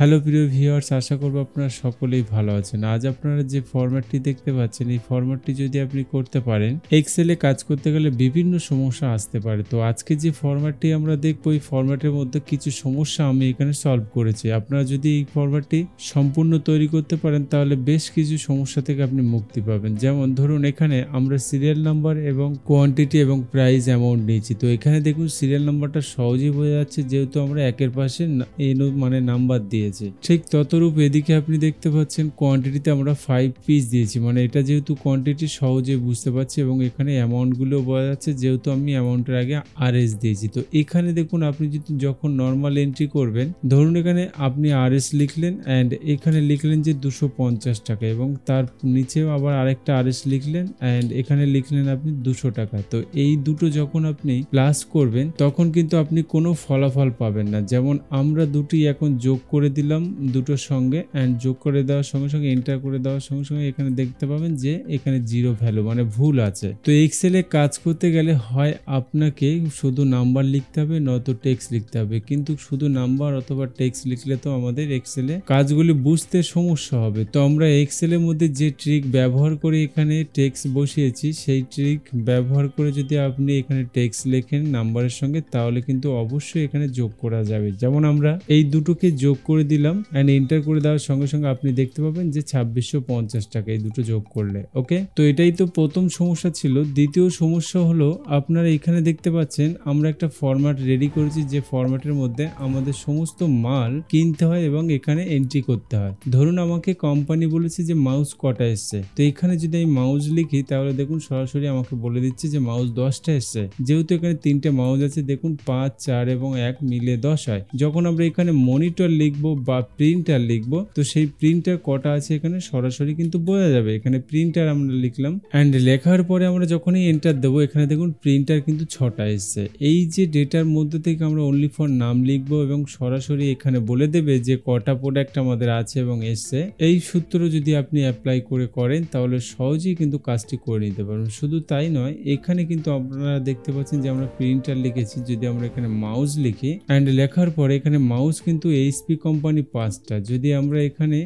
Hello প্রিয় viewers, আশা করব আপনারা সকলেই ভালো আছেন। আজ আপনারা যে ফরম্যাটটি দেখতে পাচ্ছেন, এই ফরম্যাটটি যদি আপনি করতে পারেন, এক্সেলে কাজ করতে গেলে বিভিন্ন সমস্যা আসতে পারে। তো আজকে যে ফরম্যাটটি আমরা দেখব, এই ফরম্যাটের মধ্যে কিছু সমস্যা আমি এখানে সলভ করেছি। আপনারা যদি এই ফরম্যাটটি সম্পূর্ণ তৈরি করতে পারেন, তাহলে বেশ কিছু সমস্যা থেকে আপনি মুক্তি পাবেন। যেমন ধরুন, এখানে আমরা সিরিয়াল নাম্বার এবং কোয়ান্টিটি এবং প্রাইস অ্যামাউন্ট নিয়েছি। তো এখানে দেখুন সিরিয়াল নাম্বারটা সহজেই বোঝা যাচ্ছে, যেহেতু আমরা একের পাশে মানে নাম্বার দিয়েছি। ঠিক ততরূপ এদিকে আপনি দেখতে পাচ্ছেন কোয়ান্টিটিতে আমরা 5 পিস দিয়েছি, মানে এটা যেহেতু কোয়ান্টিটি সহজে বুঝতে পারছি, এবং এখানে অ্যামাউন্ট গুলো বোঝা যাচ্ছে যেহেতু আমি অ্যামাউন্টের আগে RS দিয়েছি। তো এখানে দেখুন, আপনি যদি যখন নর্মাল এন্ট্রি করবেন, ধরুন এখানে আপনি RS লিখলেন অ্যান্ড এখানে লিখলেন যে 250 টাকা, এবং তার নিচেও আবার আরেকটা RS লিখলেন অ্যান্ড এখানে লিখলেন আপনি 200 টাকা। তো এই দুটো যখন আপনি প্লাস করবেন, তখন কিন্তু আপনি কোনো ফলাফল পাবেন না। যেমন আমরা দুটি এখন যোগ করে দিলাম দুটোর সঙ্গে, অ্যান্ড যোগ করে দেওয়ার সঙ্গে সঙ্গে এন্টার করে দেওয়ার সঙ্গে সঙ্গে এখানে দেখতে পাবেন যে এখানে জিরো ভ্যালু, মানে ভুল আছে। তো এক্সেলে কাজ করতে গেলে হয় আপনাকে শুধু নাম্বার লিখতে হবে, নয়তো টেক্সট লিখতে হবে। কিন্তু শুধু নাম্বার অথবা টেক্সট লিখলে তো আমাদের এক্সেলে কাজগুলি বুঝতে সমস্যা হবে। তো আমরা এক্সেলের মধ্যে যে ট্রিক ব্যবহার করে এখানে টেক্সট বসিয়েছি, সেই ট্রিক ব্যবহার করে যদি আপনি এখানে টেক্সট লেখেন নাম্বারের সঙ্গে, তাহলে কিন্তু অবশ্যই এখানে যোগ করা যাবে। যেমন আমরা এই দুটোকে যোগ করে দিলাম অ্যান্ড এন্টার করে দেওয়ার সঙ্গে সঙ্গে আপনি দেখতে পাবেন যে 2650 টাকা এই দুটো যোগ করলে। ওকে, তো এটাই তো প্রথম সমস্যা ছিল। দ্বিতীয় সমস্যা হলো, আপনারা এখানে দেখতে পাচ্ছেন আমরা একটা ফরম্যাট রেডি করেছি, যে ফরম্যাটের মধ্যে আমাদের সমস্ত মাল কিনতে হয় এবং এখানে এন্ট্রি করতে হয়। ধরুন আমাকে কোম্পানি বলেছে যে মাউস কটা এসছে, তো এখানে যদি আমি মাউস লিখি, তাহলে দেখুন সরাসরি আমাকে বলে দিচ্ছে যে মাউস 10টা এসছে। যেহেতু এখানে 3টে মাউস আছে, দেখুন 5, 4 এবং 1 মিলে 10 হয়। যখন আমরা এখানে মনিটর লিখবো বা প্রিন্টার লিখবো, তো সেই প্রিন্টার কটা আছে এখানে সরাসরি কিন্তু বোঝা যাবে। এখানে প্রিন্টার আমরা লিখলাম অ্যান্ড লেখার পরে আমরা যখনই এন্টার দেবো, এখানে দেখুন প্রিন্টার কিন্তু 6টা এসছে। এই যে ডেটার মধ্যে থেকে আমরা অনলি ফর নাম লিখবো এবং সরাসরি এখানে বলে দেবে যে কটা প্রোডাক্ট আমাদের আছে এবং এসছে। এই সূত্র যদি আপনি অ্যাপ্লাই করেন, তাহলে সহজেই কিন্তু কাজটি করে নিতে পারবেন। শুধু তাই নয়, এখানে কিন্তু আপনারা দেখতে পাচ্ছেন যে আমরা প্রিন্টার লিখেছি। যদি আমরা এখানে মাউস লিখি অ্যান্ড লেখার পরে এখানে মাউস কিন্তু HP কোম্পানি 5টা, যদি আমরা এখানে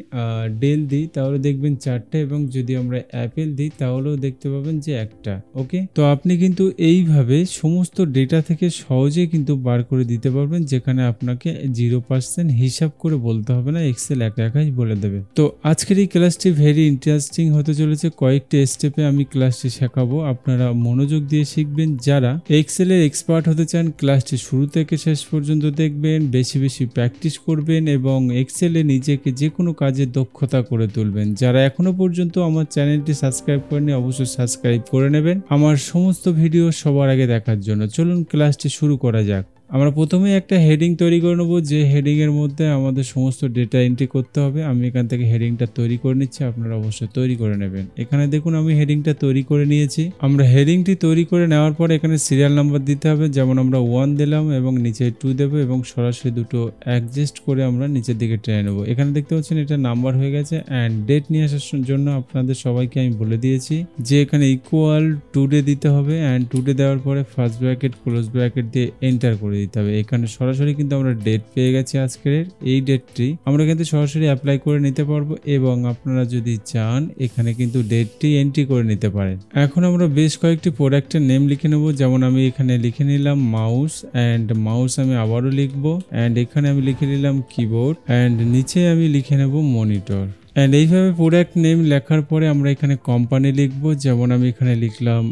ডেল দিই তাহলে দেখবেন 4টে, এবং যদি আমরা অ্যাপেল দিই তাহলেও দেখতে পাবেন যে 1টা। ওকে, তো আপনি কিন্তু এইভাবে সমস্ত ডেটা থেকে সহজে কিন্তু বার করে দিতে পারবেন, যেখানে আপনাকে 0% হিসাব করে বলতে হবে না, এক্সেল একাই বলে দেবে। তো আজকের এই ক্লাসটি ভেরি ইন্টারেস্টিং হতে চলেছে। কয়েকটি স্টেপে আমি ক্লাসটি শেখাবো, আপনারা মনোযোগ দিয়ে শিখবেন। যারা এক্সেলের এক্সপার্ট হতে চান, ক্লাসটি শুরু থেকে শেষ পর্যন্ত দেখবেন, বেশি বেশি প্র্যাকটিস করবেন এবং এক্সেলে নিজেকে যে কোনো কাজে দক্ষতা করে তুলবেন। যারা এখনো পর্যন্ত আমার চ্যানেলটি সাবস্ক্রাইব করেনি, অবশ্যই সাবস্ক্রাইব করে নেবেন আমার সমস্ত ভিডিও সবার আগে দেখার জন্য। চলুন ক্লাসটি শুরু করা যাক। আমরা প্রথমে একটা হেডিং তৈরি করে নেবো, যে হেডিং এর মধ্যে আমাদের সমস্ত ডেটা এন্ট্রি করতে হবে। আমি এখান থেকে হেডিংটা তৈরি করে নিচ্ছি, আপনারা অবশ্যই তৈরি করে নেবেন। এখানে দেখুন আমি হেডিংটা তৈরি করে নিয়েছি। আমরা হেডিংটি তৈরি করে নেওয়ার পর এখানে সিরিয়াল নাম্বার দিতে হবে। যেমন আমরা 1 দিলাম এবং নিচে 2 দেবো, এবং সরাসরি দুটো অ্যাডজাস্ট করে আমরা নিচের দিকে টেনে নেবো। এখানে দেখতে পাচ্ছেন এটা নাম্বার হয়ে গেছে। অ্যান্ড ডেট নিয়ে আসার জন্য আপনাদের সবাইকে আমি বলে দিয়েছি যে এখানে ইকুয়াল টুডে দিতে হবে, অ্যান্ড টুডে দেওয়ার পরে ফার্স্ট ব্র্যাকেট ক্লোজ ব্র্যাকেট দিয়ে এন্টার করে দিতে হবে। এখানে সরাসরি কিন্তু আমরা ডেট পেয়ে গেছি আজকের। এই ডেটটি আমরা কিন্তু সরাসরি অ্যাপ্লাই করে নিতে পারবো, এবং আপনারা যদি চান এখানে কিন্তু ডেটটি এন্ট্রি করে নিতে পারেন। এখন আমরা বেশ কয়েকটি প্রোডাক্টের নেম লিখে নেব। যেমন আমি এখানে লিখে নিলাম মাউস, অ্যান্ড মাউস আমি আবারও লিখবো, অ্যান্ড এখানে আমি লিখে নিলাম কিবোর্ড, অ্যান্ড নিচে আমি লিখে নেব মনিটর। অ্যান্ড এইভাবে প্রোডাক্ট নেম লেখার পরে আমরা এখানে কোম্পানি লিখবো। যেমন আমি এখানে লিখলাম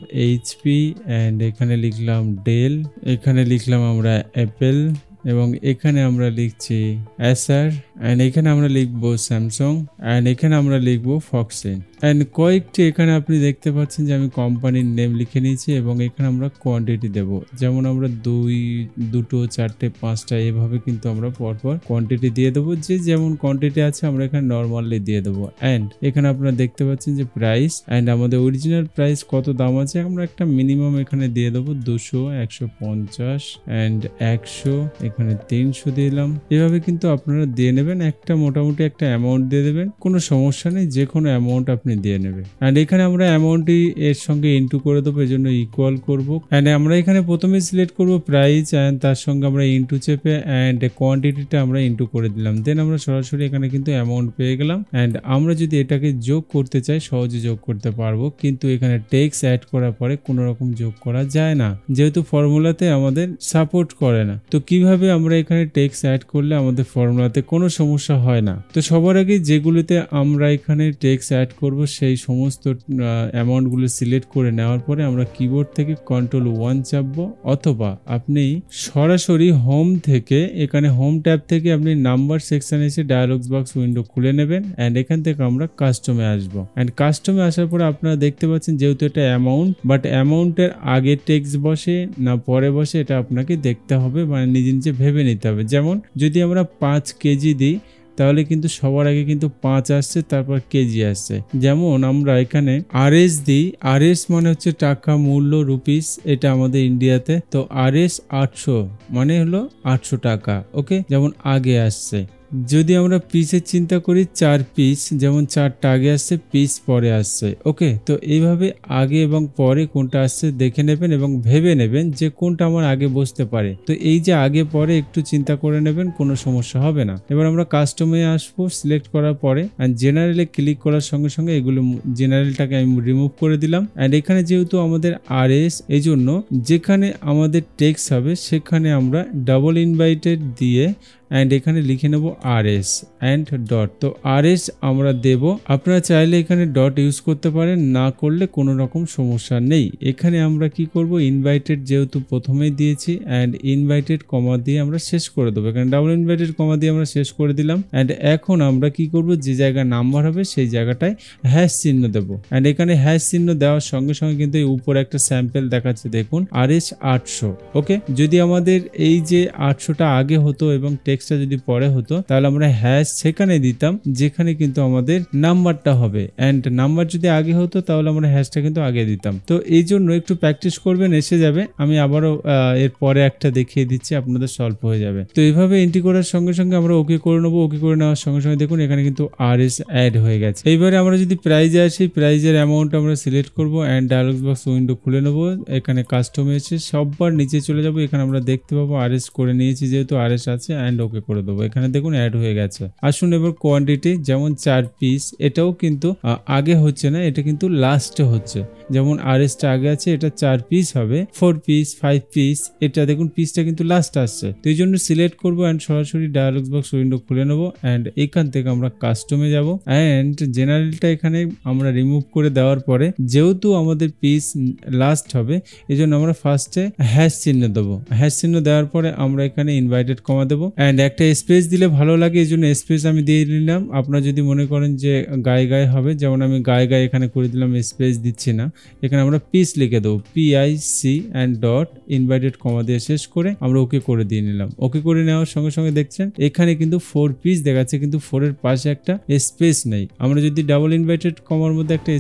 HP, অ্যান্ড এখানে লিখলাম ডেল, এখানে লিখলাম আমরা অ্যাপেল, এবং এখানে আমরা লিখছি Acer, অ্যান্ড এখানে আমরা লিখবো স্যামসাং, অ্যান্ড এখানে আমরা লিখবো ফক্সিন। অ্যান্ড কয়েকটি এখানে আপনি দেখতে পাচ্ছেন যে আমি কোম্পানির নেম লিখে নিয়েছি, এবং এখানে আমরা কোয়ান্টিটি দেব। যেমন আমরা 2, 2, 4, 5টা এভাবে কিন্তু আমরা পরপর কোয়ান্টিটি দিয়ে দেবো। যে যেমন কোয়ান্টিটি আছে আমরা এখানে নর্মালি দিয়ে দেবো। অ্যান্ড এখানে আপনারা দেখতে পাচ্ছেন যে প্রাইস, অ্যান্ড আমাদের অরিজিনাল প্রাইস কত দাম আছে আমরা একটা মিনিমাম এখানে দিয়ে দেবো 200, 150 অ্যান্ড 100, এখানে 300 দিলাম। এভাবে কিন্তু আপনারা দিয়ে নেবেন। নেবেন, একটা মোটামুটি একটা অ্যামাউন্ট দিয়ে দেবেন, কোনো সমস্যা নেই, যে কোনো অ্যামাউন্ট আপনি দিয়ে নেবেন। অ্যান্ড এখানে আমরা অ্যামাউন্টটি এর সঙ্গে ইন্টু করে দেবো, এই জন্য ইকুয়াল করবো। অ্যান্ড আমরা এখানে প্রথমে সিলেক্ট করবো প্রাইস, অ্যান্ড তার সঙ্গে আমরা ইন্টু চেপে অ্যান্ড কোয়ান্টিটিটা আমরা ইন্টু করে দিলাম। দেন আমরা সরাসরি এখানে কিন্তু অ্যামাউন্ট পেয়ে গেলাম। অ্যান্ড আমরা যদি এটাকে যোগ করতে চাই সহজে যোগ করতে পারবো, কিন্তু এখানে টেক্স অ্যাড করার পরে কোনো রকম যোগ করা যায় না, যেহেতু ফর্মুলাতে আমাদের সাপোর্ট করে না। তো কিভাবে আমরা এখানে টেক্স অ্যাড করলে আমাদের ফর্মুলাতে কোনো সমস্যা হয় না? তো সবার আগে যেগুলোতে আমরা এখানে টেক্স অ্যাড করব সেই সমস্ত অ্যামাউন্টগুলো সিলেক্ট করে নেওয়ার পরে আমরা কিবোর্ড থেকে Ctrl+1 চাপবো, অথবা আপনি সরাসরি হোম থেকে এখানে হোম ট্যাব থেকে আপনি নাম্বার সেকশনে এসে ডায়ালগস বক্স উইন্ডো খুলে নেবেন। অ্যান্ড এখান থেকে আমরা কাস্টমে আসবো। অ্যান্ড কাস্টমে আসার পরে আপনারা দেখতে পাচ্ছেন যেহেতু এটা অ্যামাউন্ট, বাট অ্যামাউন্টের আগে টেক্স বসে না পরে বসে এটা আপনাকে দেখতে হবে, মানে নিজে নিজে ভেবে নিতে হবে। যেমন যদি আমরা 5 কেজি দিই তাহলে কিন্তু সবার আগে কিন্তু 5 আসছে, তারপর কেজি আসছে। যেমন আমরা এখানে RS দিই, RS মানে হচ্ছে টাকা, মূল্য, রুপিস, এটা আমাদের ইন্ডিয়াতে। তো RS 800 মানে হলো 800 টাকা। ওকে, যেমন আগে আসছে। যদি আমরা পিসের চিন্তা করি 4 পিস, যেমন 4টা আগে আসছে, পিস পরে আসছে। ওকে, তো এইভাবে আগে এবং পরে কোনটা আসছে দেখে নেবেন এবং ভেবে নেবেন যে কোনটা আমার আগে বসতে পারে। তো এই যে আগে পরে একটু চিন্তা করে নেবেন, কোনো সমস্যা হবে না। এবার আমরা কাস্টমে আসবো, সিলেক্ট করার পরে অ্যান্ড জেনারেলে ক্লিক করার সঙ্গে সঙ্গে এগুলো জেনারেলটাকে আমি রিমুভ করে দিলাম। অ্যান্ড এখানে যেহেতু আমাদের RS, এই জন্য যেখানে আমাদের টেক্স হবে সেখানে আমরা ডাবল ইনভাইটেড দিয়ে অ্যান্ড এখানে লিখে নেব RS অ্যান্ড ডট। তো RS আমরা দেব। আপনারা চাইলে এখানে ডট ইউজ করতে পারেন, না করলে কোনো রকম সমস্যা নেই। এখানে আমরা কি করব, ইনভাইটেড যেহেতু প্রথমেই দিয়েছি অ্যান্ড ইনভাইটেড কমা দিয়ে আমরা শেষ করে দেবো। এখানে ডাবল ইনভাইটেড কমা দিয়ে আমরা শেষ করে দিলাম। অ্যান্ড এখন আমরা কি করব, যে জায়গায় নাম্বার হবে সেই জায়গাটায় হ্যাশ চিহ্ন দেব। অ্যান্ড এখানে হ্যাশ চিহ্ন দেওয়ার সঙ্গে সঙ্গে কিন্তু এই উপরে একটা স্যাম্পল দেখাচ্ছে, দেখুন RS 800। ওকে, যদি আমাদের এই যে 800টা আগে হতো এবং টেক্সটটা যদি পরে হতো তাহলে আমরা হ্যাশ সেখানে দিতাম যেখানে কিন্তু আমাদের নাম্বারটা হবে। এন্ড নাম্বার যদি আগে হতো তাহলে আমরা হ্যাশটা কিন্তু আগে দিতাম। তো এই জন্য একটু প্র্যাকটিস করবেন, এসে যাবে। আমি আবারও এর পরে একটা দেখিয়ে দিচ্ছি, আপনাদের সলভ হয়ে যাবে। তো এইভাবে এন্ট্রি করার সঙ্গে সঙ্গে আমরা ওকে করে নেবো। ওকে করে নেওয়ার সঙ্গে সঙ্গে দেখুন এখানে কিন্তু RS অ্যাড হয়ে গেছে। এইবারে আমরা যদি প্রাইজে আসি, প্রাইজের অ্যামাউন্ট আমরা সিলেক্ট করবো অ্যান্ড ডায়ালগস বক্স উইন্ডো খুলে নেবো। এখানে কাস্টমে এসে সববার নিচে চলে যাবো। এখানে আমরা দেখতে পাবো RS করে নিয়েছি, যেহেতু RS আছে অ্যান্ড ওকে করে দেবো। এখানে দেখুন অ্যাড হয়ে গেছে। আসুন এবার কোয়ান্টিটি, যেমন 4 পিস, এটাও কিন্তু আগে হচ্ছে না, এটা কিন্তু লাস্টে হচ্ছে। যেমন RSটা আগে আছে, এটা 4 পিস হবে, 4 পিস, 5 পিস, এটা দেখুন পিসটা কিন্তু লাস্ট আসছে। তো এই জন্য সিলেক্ট করবো অ্যান্ড সরাসরি ডায়ালগস বক্স উইন্ডো খুলে নেবো অ্যান্ড এখান থেকে আমরা কাস্টমে যাব অ্যান্ড জেনারেলটা এখানে আমরা রিমুভ করে দেওয়ার পরে যেহেতু আমাদের পিস লাস্ট হবে এই জন্য আমরা ফার্স্টে হ্যাশ চিহ্ন দেবো। হ্যাশ চিহ্ন দেওয়ার পরে আমরা এখানে ইনভাইটেড কমা দেবো অ্যান্ড একটা স্পেস দিলে ভালো লাগে, এই জন্য স্পেস আমি দিয়ে নিলাম। আপনারা যদি মনে করেন যে গায়ে গায়ে হবে, যেমন আমি গায়ে গায়ে এখানে করে দিলাম, স্পেস দিচ্ছি না। এখানে আমরা পিস লিখে দেবো, PIC and dot inverted comma দিয়ে শেষ করে আমরা ওকে করে দিয়ে নিলাম। ওকে করে নেওয়ার সঙ্গে সঙ্গে দেখছেন এখানে কিন্তু 4 পিস দেখাচ্ছে, কিন্তু 4 এর পাশে একটা স্পেস নেই। আমরা যদি ডাবল ইনভাইটেড কমার মধ্যে একটা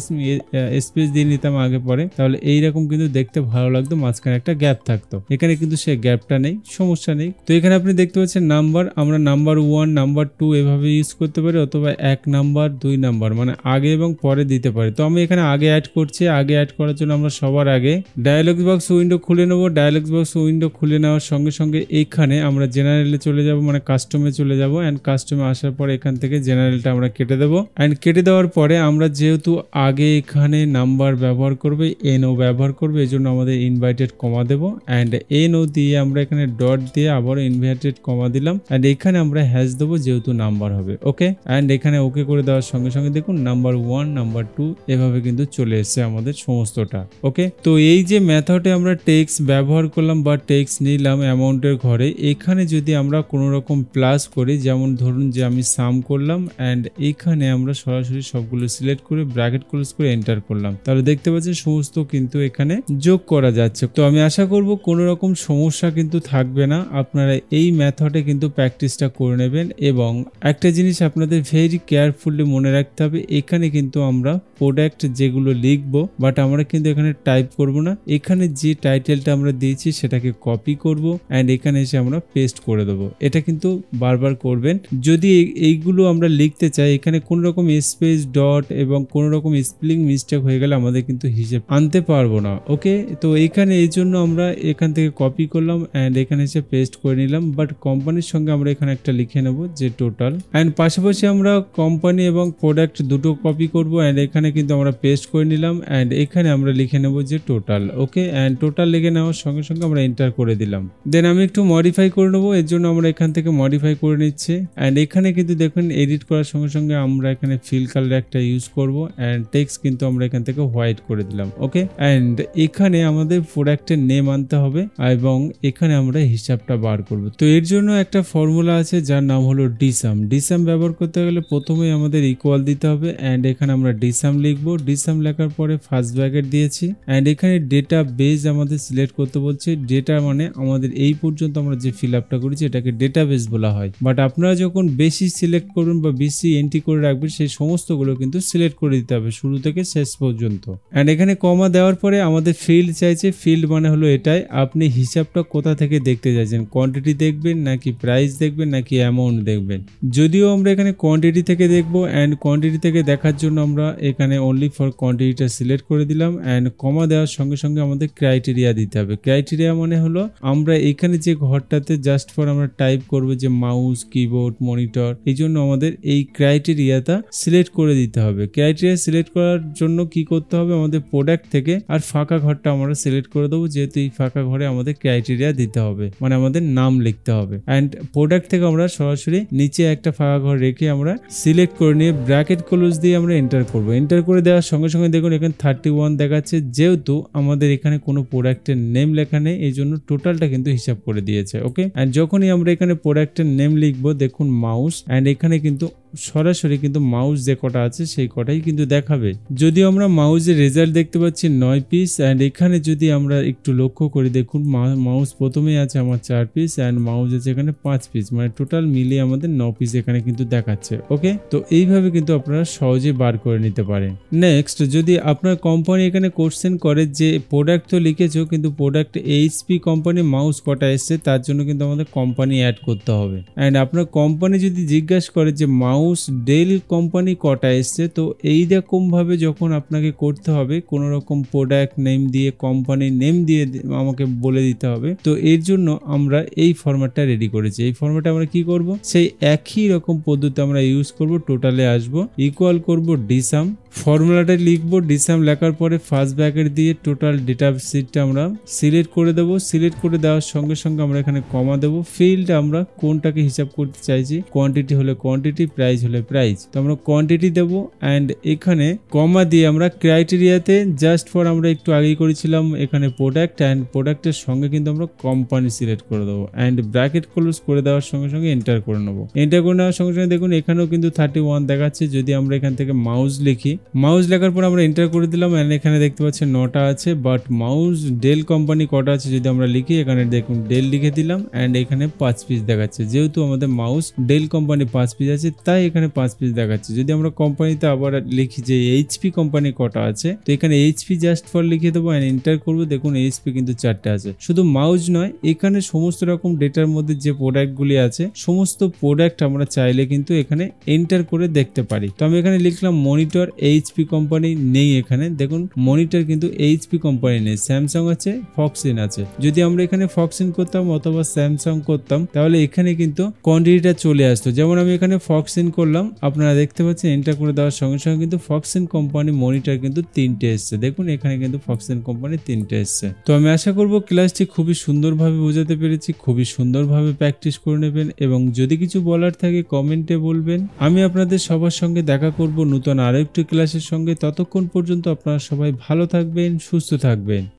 স্পেস দিয়ে নিতাম আগে পরে, তাহলে এইরকম কিন্তু দেখতে ভালো লাগতো, মাঝখানে একটা গ্যাপ থাকতো। এখানে কিন্তু সে গ্যাপটা নেই, সমস্যা নেই। তো এখানে আপনি দেখতে পাচ্ছেন নাম্বার, আমরা নাম্বার 1, নাম্বার 2 এভাবে ইউজ করতে পারি, অথবা 1 নাম্বার 2 নাম্বার মানে আগে এবং পরে দিতে পারি। তো আমি এখানে আগে অ্যাড করছি। আগে অ্যাড করার জন্য আমরা সবার আগে ডায়ালগস বক্স উইন্ডো খুলে নেবো। ডায়ালগস বক্স উইন্ডো খুলে নেওয়ার সঙ্গে সঙ্গে এখানে আমরা জেনারেলে চলে যাব, মানে কাস্টমে চলে যাব অ্যান্ড কাস্টমে আসার পরে এখান থেকে জেনারেলটা আমরা কেটে দেবো অ্যান্ড কেটে দেওয়ার পরে আমরা যেহেতু আগে এখানে নাম্বার ব্যবহার করবে, NO ব্যবহার করবে, এই জন্য আমাদের ইনভাইটেড কমা দেবো অ্যান্ড NO দিয়ে আমরা এখানে ডট দিয়ে আবার ইনভাইটেড কমা দিলাম অ্যান্ড এখানে আমরা হ্যাশ দেবো যেহেতু নাম্বার হবে। ওকে, অ্যান্ড এখানে ওকে করে দেওয়ার সঙ্গে সঙ্গে দেখুন নাম্বার 1, নাম্বার 2 এভাবে কিন্তু চলে এসেছে আমাদের সমস্তটা। ওকে, তো এই যে মেথডে আমরা টেক্সট ব্যবহার করলাম বা টেক্সট নিলাম অ্যামাউন্টের ঘরে, এখানে যদি আমরা কোনো রকম প্লাস করি, যেমন ধরুন যে আমি সাম করলাম অ্যান্ড এখানে আমরা সরাসরি সবগুলো সিলেক্ট করে ব্র্যাকেট ক্লোজ করে এন্টার করলাম, তাহলে দেখতে পাচ্ছেন সমস্ত কিন্তু এখানে যোগ করা যাচ্ছে। তো আমি আশা করব কোনো রকম সমস্যা কিন্তু থাকবে না। আপনারা এই মেথডে কিন্তু প্র্যাকটিসটা করে নেবেন এবং একটা জিনিস আপনাদের ভেরি কেয়ারফুলি মনে রাখতে হবে, এখানে কিন্তু আমরা প্রোডাক্ট যেগুলো লিখবো, বাট আমরা কিন্তু এখানে টাইপ করব না। এখানে যে টাইটেলটা আমরা দিয়েছি সেটাকে কপি করব এন্ড এখানে এসে আমরা পেস্ট করে দেবো। এটা কিন্তু বারবার করবেন। যদি এইগুলো আমরা লিখতে চাই, এখানে কোন রকম স্পেস, ডট এবং কোন রকম স্পেলিং মিস্টেক হয়ে গেলে আমাদের কিন্তু হিসেব আনতে পারবো না। ওকে, তো এখানে এই জন্য আমরা এখান থেকে কপি করলাম এন্ড এখানে এসে পেস্ট করে নিলাম। বাট কোম্পানির সঙ্গে আমরা এখানে একটা লিখে নেব যে টোটাল, এন্ড পাশাপাশি আমরা কোম্পানি এবং প্রোডাক্ট দুটো কপি করব এন্ড এখানে কিন্তু আমরা পেস্ট করে নিলাম এন্ড এখানে আমরা লিখে নেব যে টোটাল। ওকে, এন্ড টোটাল লিখে নেওয়ার সঙ্গে সঙ্গে আমরা এন্টার করে দিলাম। দেন আমি একটু মডিফাই করে নেবো, এর জন্য আমরা এখান থেকে মডিফাই করে নিচ্ছি এন্ড এখানে কিন্তু দেখুন এডিট করার সঙ্গে সঙ্গে আমরা এখানে ফিল কালার একটা ইউজ করব এন্ড টেক্সট কিন্তু আমরা এখান থেকে হোয়াইট করে দিলাম। ওকে, এন্ড এখানে আমাদের প্রোডাক্টের নেম আনতে হবে এবং এখানে আমরা হিসাবটা বার করব। তো এর জন্য একটা ফর্মুলা আছে যার নাম হলো ডিসাম। ডিসাম ব্যবহার করতে গেলে প্রথমে আমাদের ইকুয়াল দিতে হবে এন্ড এখানে আমরা ডিসাম লিখবো। ডিসাম লেখার পরে ফার্স্ট ব্র্যাকেট দিয়েছি এন্ড এখানে ডেটা বেস আমাদের সিলেক্ট করতে বলছে। ডেটা মানে আমাদের এই পর্যন্ত আমরা যে ফিল আপটা করেছি এটাকে ডেটাবেস বলা হয়। বাট আপনারা যখন বেশি সিলেক্ট করবেন বা বেশি এন্ট্রি করে রাখবেন সেই সমস্তগুলো কিন্তু সিলেক্ট করে দিতে হবে শুরু থেকে শেষ পর্যন্ত। এন্ড এখানে কমা দেওয়ার পরে আমাদের ফিল্ড চাইছে। ফিল্ড মানে হলো এটাই, আপনি হিসাবটা কোথা থেকে দেখতে চাইছেন, কোয়ান্টিটি দেখবেন নাকি প্রাইস দেখবেন নাকি অ্যামাউন্ট দেখবেন। যদিও আমরা এখানে কোয়ান্টিটি থেকে দেখবো এন্ড কোয়ান্টিটি থেকে দেখার জন্য আমরা এখানে অনলি ফর কোয়ান্টিটিটা সিলেক্ট করে দিলাম এন্ড কমা দেওয়ার সঙ্গে সঙ্গে আমাদের ক্রাইটেরিয়া দিতে হবে। ক্রাইটেরিয়া মানে হলো আমরা এখানে যে ঘরটাতে জাস্ট ফর আমরা টাইপ করব যে মাউস, কিবোর্ড, মনিটর, এই জন্য আমাদের এই ক্রাইটেরিয়াটা সিলেক্ট করে দিতে হবে। ক্রাইটেরিয়া সিলেক্ট করার জন্য কি করতে হবে, আমাদের প্রোডাক্ট থেকে আর ফাঁকা ঘরটা আমরা সিলেক্ট করে দেবো, যেহেতু এই ফাঁকা ঘরে আমাদের ক্রাইটেরিয়া দিতে হবে, মানে আমাদের নাম লিখতে হবে। এন্ড প্রোডাক্ট থেকে আমরা সরাসরি নিচে একটা ফাঁকা ঘর রেখে আমরা সিলেক্ট করে নিয়ে ব্র্যাকেট ক্লোজ দিয়ে আমরা এন্টার করব। এন্টার করে দেওয়ার সঙ্গে সঙ্গে দেখুন এখানে 31 দেখাচ্ছে, যেহেতু আমাদের এখানে কোনো প্রোডাক্টের নেম লেখা নেই এই জন্য টোটালটা কিন্তু হিসাব করে দিয়েছে। ওকে, এন্ড যখনই আমরা এখানে প্রোডাক্টের নেম লিখবো দেখুন মাউস, এন্ড এখানে কিন্তু সরাসরি কিন্তু মাউস যে কটা আছে সেই কটাই কিন্তু দেখাবে। যদিও আমরা মাউসের রেজাল্ট দেখতে পাচ্ছি 9 পিস এন্ড এখানে যদি আমরা একটু লক্ষ্য করি দেখুন মাউস প্রথমেই আছে আমার 4 পিস এন্ড মাউস আছে এখানে 5 পিস, মানে টোটাল মিলিয়ে আমাদের 9 পিস এখানে কিন্তু দেখাচ্ছে। ওকে, তো এইভাবে কিন্তু আপনারা সহজে বার করে নিতে পারেন। নেক্সট, যদি আপনার কোম্পানি এখানে কোশ্চেন করে যে প্রোডাক্ট তো লিখেছো কিন্তু প্রোডাক্ট এইচপি কোম্পানি মাউস কটা এসছে, তার জন্য কিন্তু আমাদের কোম্পানি অ্যাড করতে হবে। এন্ড আপনার কোম্পানি যদি জিজ্ঞাসা করে যে মাউস ডেল কোম্পানি কটা এসছে, তো এই রকম ভাবে যখন আপনাকে করতে হবে কোন রকম প্রোডাক্ট নেম দিয়ে কোম্পানি নেম দিয়ে আমাকে বলে দিতে হবে। তো এর জন্য আমরা এই ফরম্যাটটা রেডি করেছি। এই ফরম্যাটে আমরা কি করব, সেই একই রকম পদ্ধতি আমরা ইউজ করব। টোটালে আসবো, ইকুয়াল করব ডিসাম, ফর্মুলাটা লিখবো। ডিসাম লেখার পরে ফার্স্ট ব্র্যাকেট দিয়ে টোটাল ডেটা শিটটা আমরা সিলেক্ট করে দেবো। সিলেক্ট করে দেওয়ার সঙ্গে সঙ্গে আমরা এখানে কমা দেবো। ফিল্ড আমরা কোনটাকে হিসাব করতে চাইছি, কোয়ান্টিটি হলে কোয়ান্টিটি, প্রাইস হলে প্রাইস, তো আমরা কোয়ান্টিটি দেবো এন্ড এখানে কমা দিয়ে আমরা ক্রাইটেরিয়াতে জাস্ট ফর আমরা একটু আগেই করেছিলাম এখানে প্রোডাক্ট এন্ড প্রোডাক্টের সঙ্গে কিন্তু আমরা কোম্পানি সিলেক্ট করে দেবো এন্ড ব্র্যাকেট ক্লোজ করে দেওয়ার সঙ্গে সঙ্গে এন্টার করে নেবো। এন্টার করে নেওয়ার সঙ্গে সঙ্গে দেখুন এখানেও কিন্তু 31 দেখাচ্ছে। যদি আমরা এখান থেকে মাউস লিখি, মাউস লেখার পর আমরা এন্টার করে দিলাম এন্ড এখানে দেখতে পাচ্ছেন 9টা আছে, বাট মাউস ডেল কোম্পানি কটা আছে যদি আমরা লিখি, এখানে দেখুন ডেল লিখে দিলাম এন্ড এখানে 5 পিস দেখাচ্ছে। যেহেতু আমাদের মাউস ডেল কোম্পানি 5 পিস আছে তাই এখানে 5 পিস দেখাচ্ছে। যদি আমরা কোম্পানিতে আবার লিখি যে এইচপি কোম্পানি কটা আছে, তো এখানে এইচপি জাস্ট ফর লিখে দেবো এন্ড এন্টার করবো। দেখুন এইচপি কিন্তু 4টে আছে। শুধু মাউস নয়, এখানে সমস্ত রকম ডেটার মধ্যে যে প্রোডাক্ট গুলি আছে সমস্ত প্রোডাক্ট আমরা চাইলে কিন্তু এখানে এন্টার করে দেখতে পারি। তো আমি এখানে লিখলাম মনিটর, এইচপি কোম্পানি নেই, এখানে দেখুন মনিটর কিন্তু এইচপি কোম্পানি নেই, স্যামসাং আছে, ফক্সিন আছে। যদি আমরা এখানে ফক্সিন করতাম অথবা স্যামসাং করতাম তাহলে এখানে কিন্তু কোয়ান্টিটিটা চলে আসতো। যেমন আমি এখানে ফক্সিন করলাম, আপনারা দেখতে পাচ্ছেন এন্টার করে দেওয়ার সঙ্গে সঙ্গে কিন্তু ফক্সিন কোম্পানি মনিটর কিন্তু 3টে এসছে। দেখুন এখানে কিন্তু ফক্সিন কোম্পানি 3টে এসছে। তো আমি আশা করব ক্লাসটি খুবই সুন্দরভাবে বোঝাতে পেরেছি, খুবই সুন্দরভাবে প্র্যাকটিস করে নেবেন এবং যদি কিছু বলার থাকে কমেন্টে বলবেন। আমি আপনাদের সবার সঙ্গে দেখা করব নতুন আরেকটি ক্লাসের সঙ্গে। ততক্ষণ পর্যন্ত আপনারা সবাই ভালো থাকবেন, সুস্থ থাকবেন।